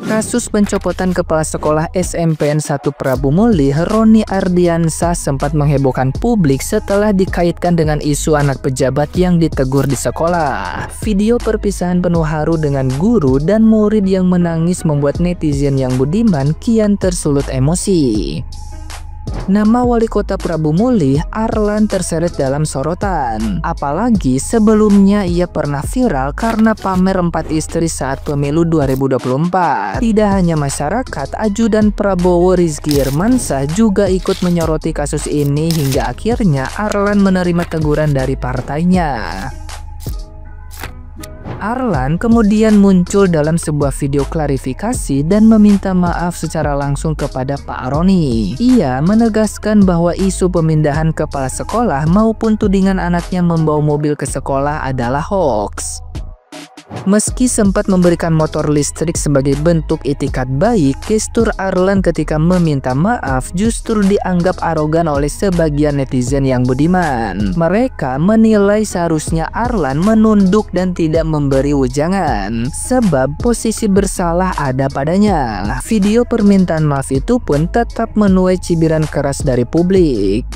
Kasus pencopotan kepala sekolah SMPN 1 Prabu Muli, Roni Ardiansah, sempat menghebohkan publik setelah dikaitkan dengan isu anak pejabat yang ditegur di sekolah. Video perpisahan penuh haru dengan guru dan murid yang menangis membuat netizen yang budiman kian tersulut emosi. Nama wali kota Prabu Muli, Arlan, terseret dalam sorotan. Apalagi sebelumnya ia pernah viral karena pamer 4 istri saat pemilu 2024. Tidak hanya masyarakat, ajudan Prabowo Rizky Irmansah juga ikut menyoroti kasus ini hingga akhirnya Arlan menerima teguran dari partainya. Arlan kemudian muncul dalam sebuah video klarifikasi dan meminta maaf secara langsung kepada Pak Roni. Ia menegaskan bahwa isu pemindahan kepala sekolah maupun tudingan anaknya membawa mobil ke sekolah adalah hoaks. Meski sempat memberikan motor listrik sebagai bentuk itikat baik, gestur Arlan ketika meminta maaf justru dianggap arogan oleh sebagian netizen yang budiman. Mereka menilai seharusnya Arlan menunduk dan tidak memberi wejangan, sebab posisi bersalah ada padanya. Video permintaan maaf itu pun tetap menuai cibiran keras dari publik.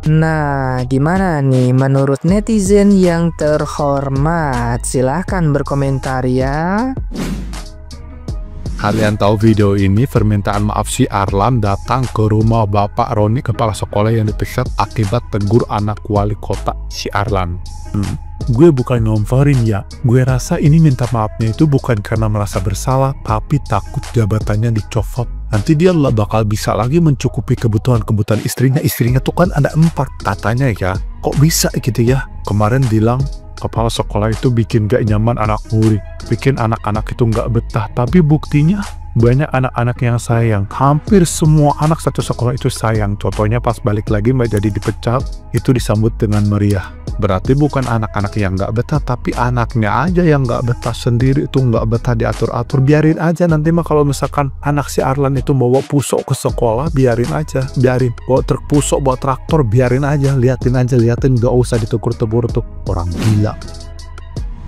Nah, gimana nih menurut netizen yang terhormat? Silahkan berkomentar ya. Kalian tahu video ini permintaan maaf si Arlan datang ke rumah Bapak Roni, kepala sekolah yang dipecat akibat tegur anak wali kota si Arlan. Gue bukan ngomporin ya, gue rasa ini minta maafnya itu bukan karena merasa bersalah, tapi takut jabatannya dicopot. Nanti dia bakal bisa lagi mencukupi kebutuhan istrinya tuh kan ada 4 katanya ya. Kok bisa gitu ya? Kemarin bilang kepala sekolah itu bikin gak nyaman anak murid, bikin anak-anak itu gak betah, tapi buktinya banyak anak-anak yang sayang. Hampir semua anak satu sekolah itu sayang. Contohnya pas balik lagi Mbak jadi dipecat, itu disambut dengan meriah. Berarti bukan anak-anak yang gak betah, tapi anaknya aja yang gak betah sendiri, itu gak betah diatur-atur. Biarin aja, nanti mah kalau misalkan anak si Arlan itu bawa pusok ke sekolah, biarin aja, biarin. Bawa truk pusok, bawa traktor, biarin aja, liatin, gak usah ditegur-tegur tuh orang gila.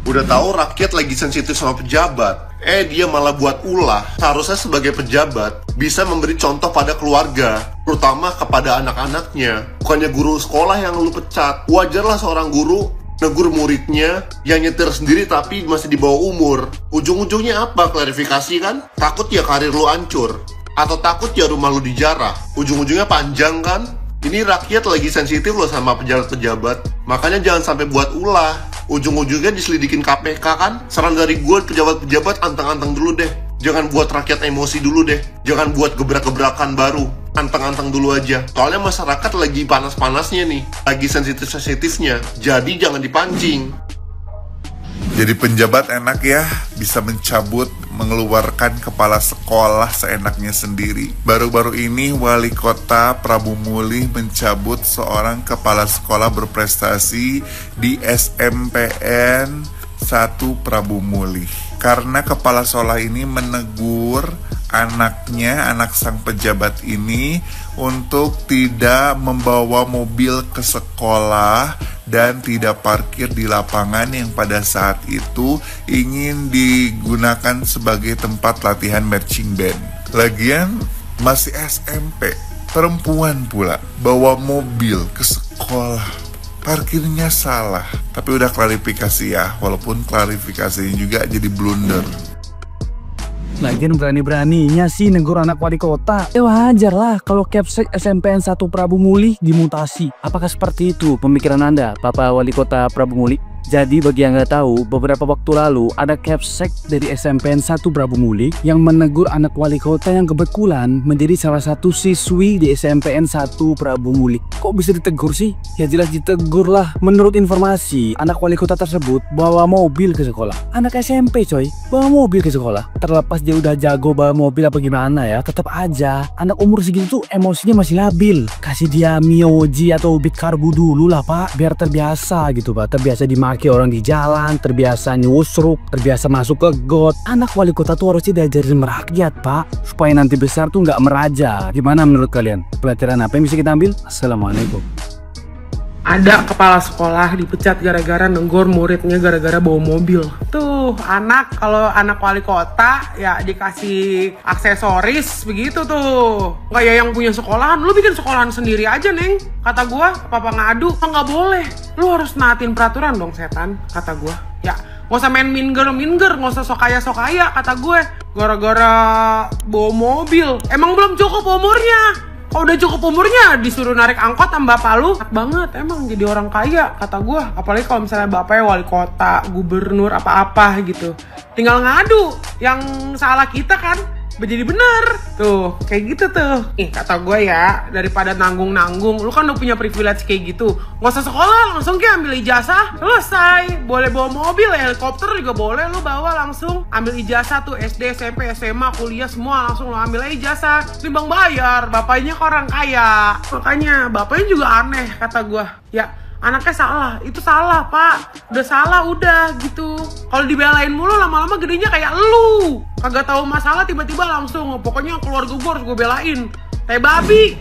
Udah tahu rakyat lagi sensitif sama pejabat, dia malah buat ulah. Seharusnya sebagai pejabat bisa memberi contoh pada keluarga, terutama kepada anak-anaknya. Bukannya guru sekolah yang lu pecat. Wajarlah seorang guru negur muridnya yang nyetir sendiri tapi masih di bawah umur. Ujung-ujungnya apa? Klarifikasi kan? Takut ya karir lu hancur, atau takut ya rumah lu dijarah. Ujung-ujungnya panjang kan? Ini rakyat lagi sensitif loh sama pejabat-pejabat. Makanya jangan sampai buat ulah. Ujung-ujungnya diselidikin KPK kan? Saran dari gue, pejabat-pejabat anteng-anteng dulu deh. Jangan buat rakyat emosi dulu deh. Jangan buat gebrak-gebrakan baru. Anteng-anteng dulu aja. Soalnya masyarakat lagi panas-panasnya nih. Lagi sensitif-sensitifnya. Jadi jangan dipancing. Jadi penjabat enak ya, bisa mencabut, mengeluarkan kepala sekolah seenaknya sendiri. Baru-baru ini wali kota Prabu Muli mencabut seorang kepala sekolah berprestasi di SMPN 1 Prabu Muli. Karena kepala sekolah ini menegur anaknya, anak sang pejabat ini, untuk tidak membawa mobil ke sekolah dan tidak parkir di lapangan yang pada saat itu ingin digunakan sebagai tempat latihan marching band. Lagian masih SMP, perempuan pula, bawa mobil ke sekolah, parkirnya salah. Tapi udah klarifikasi ya, walaupun klarifikasinya juga jadi blunder. Lagian berani-beraninya sih negur anak wali kota. Wajar lah kalau Capsek SMPN 1 Prabu Muli dimutasi. Apakah seperti itu pemikiran Anda, Bapak Wali Kota Prabu Muli? Jadi bagi yang nggak tahu, beberapa waktu lalu ada Capsek dari SMPN 1 Prabu Muli yang menegur anak wali kota yang kebetulan menjadi salah satu siswi di SMPN 1 Prabu Muli. Kok bisa ditegur sih? Ya jelas ditegur lah. Menurut informasi, anak wali kota tersebut bawa mobil ke sekolah. Anak SMP coy, bawa mobil ke sekolah. Terlepas dia udah jago bawa mobil apa gimana ya, tetap aja anak umur segitu tuh emosinya masih labil. Kasih dia Mioji atau Bit Karbu dulu lah pak, biar terbiasa gitu pak. Terbiasa dimaki orang di jalan, terbiasa nyusruk, terbiasa masuk ke got. Anak wali kota tuh harusnya diajarin merakyat pak, supaya nanti besar tuh nggak meraja. Gimana menurut kalian? Pelajaran apa yang bisa kita ambil? Assalamualaikum. Ada kepala sekolah dipecat gara-gara negor muridnya gara-gara bawa mobil. Tuh, kalau anak wali kota ya dikasih aksesoris begitu tuh. Kayak yang punya sekolahan, lu bikin sekolahan sendiri aja, Neng. Kata gua, papa ngadu, nggak boleh. Lu harus naatin peraturan dong, setan, kata gua. Ya, nggak usah main minger, nggak usah sok kaya, kata gue. Gara-gara bawa mobil. Emang belum cukup umurnya. Kalau udah cukup umurnya disuruh narik angkot sama bapak lu, enak banget emang jadi orang kaya, kata gue. Apalagi kalau misalnya bapaknya wali kota, gubernur, apa-apa gitu. Tinggal ngadu, yang salah kita kan jadi bener. Tuh, kayak gitu tuh. Kata gue ya, daripada nanggung-nanggung, lu kan udah punya privilege kayak gitu. Nggak usah sekolah, langsung kayak ambil ijazah, selesai. Boleh bawa mobil, helikopter juga boleh lu bawa langsung. Ambil ijazah tuh, SD, SMP, SMA, kuliah, semua langsung lu ambil aja ijazah. Timbang bayar, bapaknya ke orang kaya. Makanya, bapaknya juga aneh, kata gue. Ya, anaknya salah, itu salah pak, udah salah udah gitu. Kalau dibelain mulu lama-lama gedenya kayak lu, kagak tahu masalah tiba-tiba langsung pokoknya keluarga gue harus gue belain, kayak babi.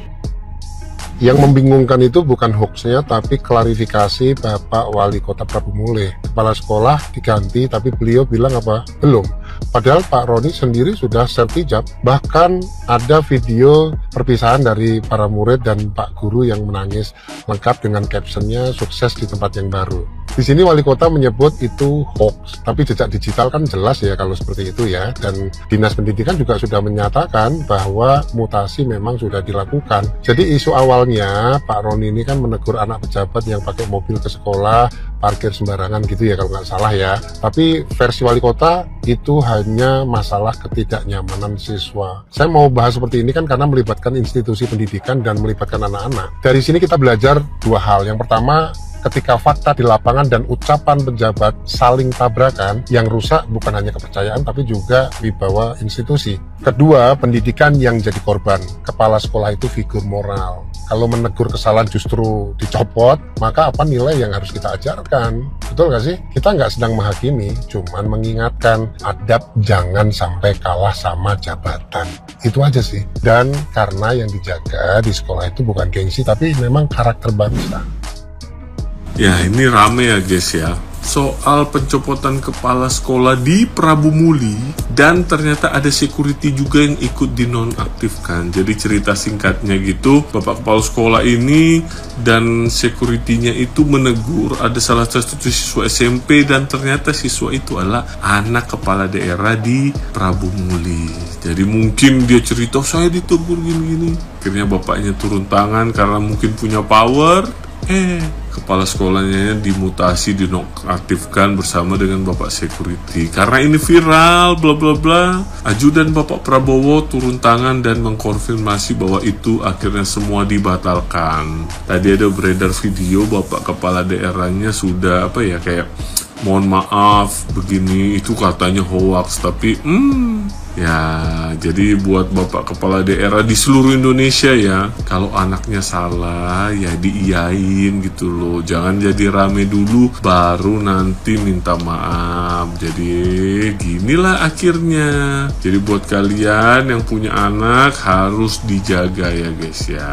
Yang membingungkan itu bukan hoaxnya tapi klarifikasi Bapak Wali Kota Prabu Mulih. Kepala sekolah diganti tapi beliau bilang apa? Belum. Padahal Pak Roni sendiri sudah sertijab. Bahkan ada video perpisahan dari para murid dan Pak Guru yang menangis lengkap dengan captionnya sukses di tempat yang baru. Di sini wali kota menyebut itu hoax, tapi jejak digital kan jelas ya kalau seperti itu ya. Dan Dinas Pendidikan juga sudah menyatakan bahwa mutasi memang sudah dilakukan. Jadi isu awalnya Pak Roni ini kan menegur anak pejabat yang pakai mobil ke sekolah, parkir sembarangan gitu ya kalau nggak salah ya. Tapi versi wali kota itu hanya masalah ketidaknyamanan siswa. Saya mau bahas seperti ini kan karena melibatkan institusi pendidikan dan melibatkan anak-anak. Dari sini kita belajar dua hal. Yang pertama, ketika fakta di lapangan dan ucapan pejabat saling tabrakan, yang rusak bukan hanya kepercayaan tapi juga wibawa institusi. Kedua, pendidikan yang jadi korban. Kepala sekolah itu figur moral. Kalau menegur kesalahan justru dicopot, maka apa nilai yang harus kita ajarkan? Betul gak sih? Kita nggak sedang menghakimi, cuman mengingatkan adab jangan sampai kalah sama jabatan. Itu aja sih. Dan karena yang dijaga di sekolah itu bukan gengsi, tapi memang karakter bangsa. Ya, ini rame ya guys ya, soal pencopotan kepala sekolah di Prabu Muli, dan ternyata ada security juga yang ikut dinonaktifkan. Jadi cerita singkatnya gitu, bapak kepala sekolah ini dan securitynya itu menegur ada salah satu siswa SMP, dan ternyata siswa itu adalah anak kepala daerah di Prabu Muli. Jadi mungkin dia cerita, saya ditegur gini-gini. Akhirnya bapaknya turun tangan karena mungkin punya power. Kepala sekolahnya dimutasi, dinonaktifkan bersama dengan bapak security. Karena ini viral, bla bla bla. Ajudan Bapak Prabowo turun tangan dan mengkonfirmasi bahwa itu akhirnya semua dibatalkan. Tadi ada beredar video bapak kepala daerahnya sudah kayak mohon maaf begini, itu katanya hoax, tapi ya, jadi buat bapak kepala daerah di seluruh Indonesia ya, kalau anaknya salah ya diiyain gitu loh. Jangan jadi rame dulu baru nanti minta maaf. Jadi ginilah akhirnya. Jadi buat kalian yang punya anak harus dijaga ya guys ya.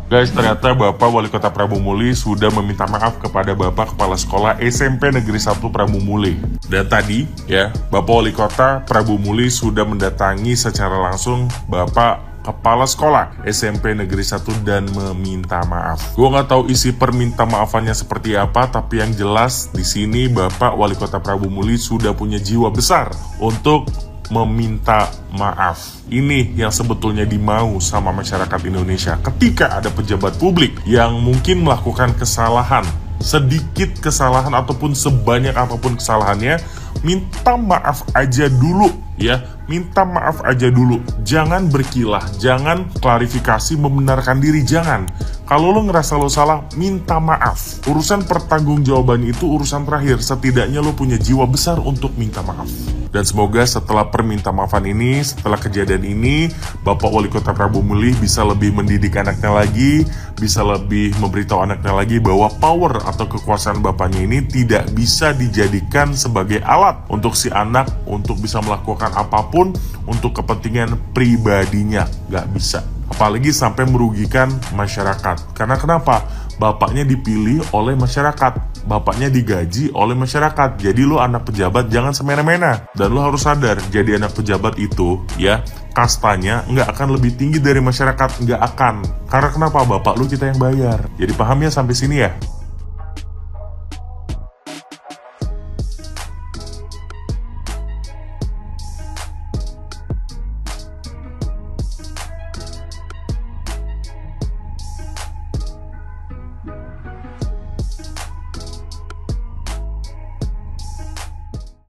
Guys, ternyata Bapak Wali Kota Prabu Muli sudah meminta maaf kepada Bapak Kepala Sekolah SMP Negeri 1 Prabu Muli. Dan tadi ya, Bapak Wali Kota Prabu Muli sudah mendatangi secara langsung Bapak Kepala Sekolah SMP Negeri 1 dan meminta maaf. Gue nggak tahu isi perminta maafannya seperti apa, tapi yang jelas di sini Bapak Wali Kota Prabu Muli sudah punya jiwa besar untuk meminta maaf. Ini yang sebetulnya dimau sama masyarakat Indonesia ketika ada pejabat publik yang mungkin melakukan kesalahan, sedikit kesalahan ataupun sebanyak apapun kesalahannya, minta maaf aja dulu ya, minta maaf aja dulu. Jangan berkilah, jangan klarifikasi membenarkan diri, jangan. Kalau lo ngerasa lo salah, minta maaf. Urusan pertanggungjawaban itu urusan terakhir. Setidaknya lo punya jiwa besar untuk minta maaf. Dan semoga setelah perminta maafan ini, setelah kejadian ini, Bapak Wali Kota Prabu Muli bisa lebih mendidik anaknya lagi, bisa lebih memberitahu anaknya lagi bahwa power atau kekuasaan bapaknya ini tidak bisa dijadikan sebagai alat untuk si anak untuk bisa melakukan apapun untuk kepentingan pribadinya. Gak bisa. Apalagi sampai merugikan masyarakat. Karena kenapa? Bapaknya dipilih oleh masyarakat, bapaknya digaji oleh masyarakat. Jadi lo anak pejabat jangan semena-mena. Dan lo harus sadar, jadi anak pejabat itu ya kastanya nggak akan lebih tinggi dari masyarakat, nggak akan. Karena kenapa? Bapak lo kita yang bayar. Jadi paham ya sampai sini ya?